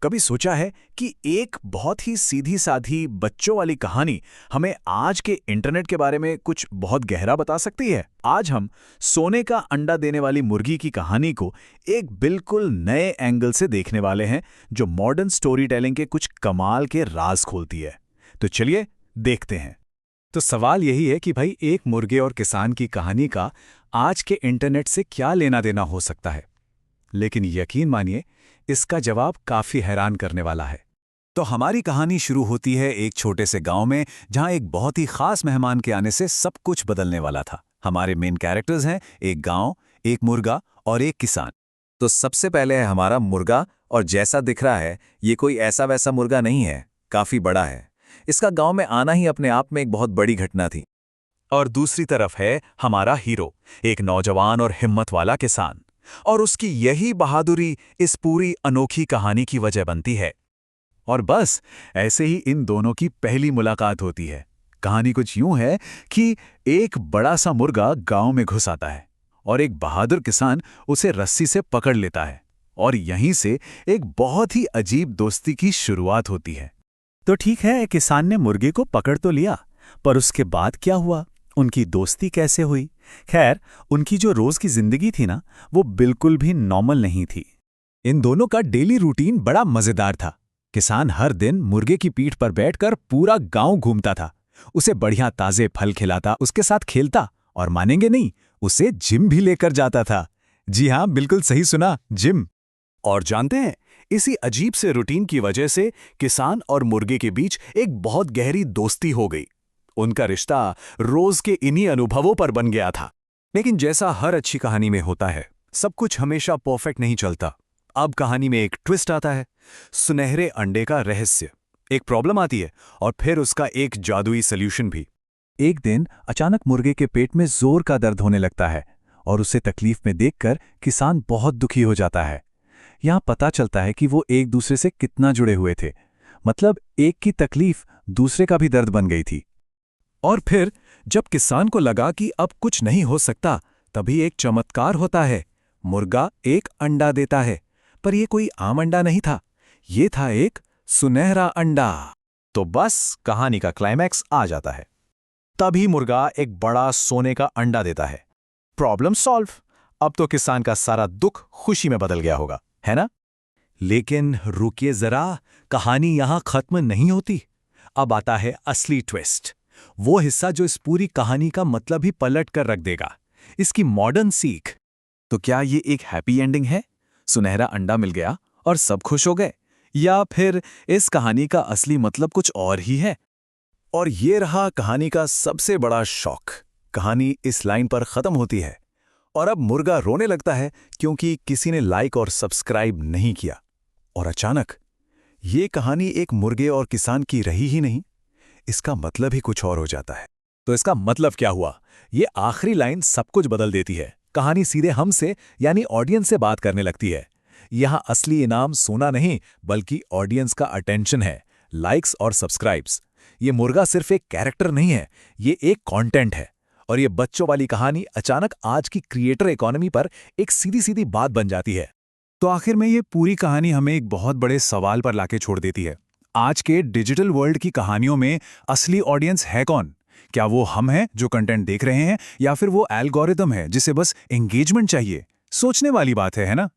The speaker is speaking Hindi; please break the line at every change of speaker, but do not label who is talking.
कभी सोचा है कि एक बहुत ही सीधी साधी बच्चों वाली कहानी हमें आज के इंटरनेट के बारे में कुछ बहुत गहरा बता सकती है। आज हम सोने का अंडा देने वाली मुर्गी की कहानी को एक बिल्कुल नए एंगल से देखने वाले हैं, जो मॉडर्न स्टोरी टेलिंग के कुछ कमाल के राज खोलती है। तो चलिए देखते हैं। तो सवाल यही है कि भाई, एक मुर्गे और किसान की कहानी का आज के इंटरनेट से क्या लेना देना हो सकता है। लेकिन यकीन मानिए, इसका जवाब काफी हैरान करने वाला है। तो हमारी कहानी शुरू होती है एक छोटे से गांव में, जहां एक बहुत ही खास मेहमान के आने से सब कुछ बदलने वाला था। हमारे मेन कैरेक्टर्स हैं एक गांव, एक मुर्गा और एक किसान। तो सबसे पहले है हमारा मुर्गा, और जैसा दिख रहा है ये कोई ऐसा वैसा मुर्गा नहीं है, काफी बड़ा है। इसका गांव में आना ही अपने आप में एक बहुत बड़ी घटना थी। और दूसरी तरफ है हमारा हीरो, एक नौजवान और हिम्मत वाला किसान, और उसकी यही बहादुरी इस पूरी अनोखी कहानी की वजह बनती है। और बस ऐसे ही इन दोनों की पहली मुलाकात होती है। कहानी कुछ यूं है कि एक बड़ा सा मुर्गा गांव में घुस आता है और एक बहादुर किसान उसे रस्सी से पकड़ लेता है, और यहीं से एक बहुत ही अजीब दोस्ती की शुरुआत होती है। तो ठीक है, किसान ने मुर्गे को पकड़ तो लिया, पर उसके बाद क्या हुआ? उनकी दोस्ती कैसे हुई? खैर, उनकी जो रोज की जिंदगी थी ना, वो बिल्कुल भी नॉर्मल नहीं थी। इन दोनों का डेली रूटीन बड़ा मजेदार था। किसान हर दिन मुर्गे की पीठ पर बैठकर पूरा गांव घूमता था, उसे बढ़िया ताजे फल खिलाता, उसके साथ खेलता, और मानेंगे नहीं, उसे जिम भी लेकर जाता था। जी हाँ, बिल्कुल सही सुना, जिम। और जानते हैं, इसी अजीब से रूटीन की वजह से किसान और मुर्गे के बीच एक बहुत गहरी दोस्ती हो गई। उनका रिश्ता रोज के इन्हीं अनुभवों पर बन गया था। लेकिन जैसा हर अच्छी कहानी में होता है, सब कुछ हमेशा परफेक्ट नहीं चलता। अब कहानी में एक ट्विस्ट आता है, सुनहरे अंडे का रहस्य। एक प्रॉब्लम आती है और फिर उसका एक जादुई सल्यूशन भी। एक दिन अचानक मुर्गे के पेट में जोर का दर्द होने लगता है, और उसे तकलीफ में देखकर किसान बहुत दुखी हो जाता है। यहाँ पता चलता है कि वो एक दूसरे से कितना जुड़े हुए थे। मतलब एक की तकलीफ दूसरे का भी दर्द बन गई थी। और फिर जब किसान को लगा कि अब कुछ नहीं हो सकता, तभी एक चमत्कार होता है। मुर्गा एक अंडा देता है, पर यह कोई आम अंडा नहीं था, ये था एक सुनहरा अंडा। तो बस कहानी का क्लाइमैक्स आ जाता है। तभी मुर्गा एक बड़ा सोने का अंडा देता है। Problem solve. अब तो किसान का सारा दुख खुशी में बदल गया होगा, है ना? लेकिन रुकिए जरा, कहानी यहां खत्म नहीं होती। अब आता है असली ट्विस्ट, वो हिस्सा जो इस पूरी कहानी का मतलब ही पलट कर रख देगा, इसकी मॉडर्न सीख। तो क्या ये एक हैप्पी एंडिंग है? सुनहरा अंडा मिल गया और सब खुश हो गए? या फिर इस कहानी का असली मतलब कुछ और ही है? और ये रहा कहानी का सबसे बड़ा शॉक। कहानी इस लाइन पर खत्म होती है, और अब मुर्गा रोने लगता है क्योंकि किसी ने लाइक और सब्सक्राइब नहीं किया। और अचानक ये कहानी एक मुर्गे और किसान की रही ही नहीं, इसका मतलब ही कुछ और हो जाता है। तो इसका मतलब क्या हुआ? ये आखिरी लाइन सब कुछ बदल देती है। कहानी सीधे हमसे यानी ऑडियंस से बात करने लगती है। यहां असली इनाम सोना नहीं, बल्कि ऑडियंस का अटेंशन है, लाइक्स और सब्सक्राइब्स। ये मुर्गा सिर्फ एक कैरेक्टर नहीं है, ये एक कंटेंट है। और ये बच्चों वाली कहानी अचानक आज की क्रिएटर इकोनॉमी पर एक सीधी सीधी बात बन जाती है। तो आखिर में ये पूरी कहानी हमें एक बहुत बड़े सवाल पर लाके छोड़ देती है। आज के डिजिटल वर्ल्ड की कहानियों में असली ऑडियंस है कौन? क्या वो हम हैं जो कंटेंट देख रहे हैं, या फिर वो एल्गोरिदम है जिसे बस एंगेजमेंट चाहिए? सोचने वाली बात है ना?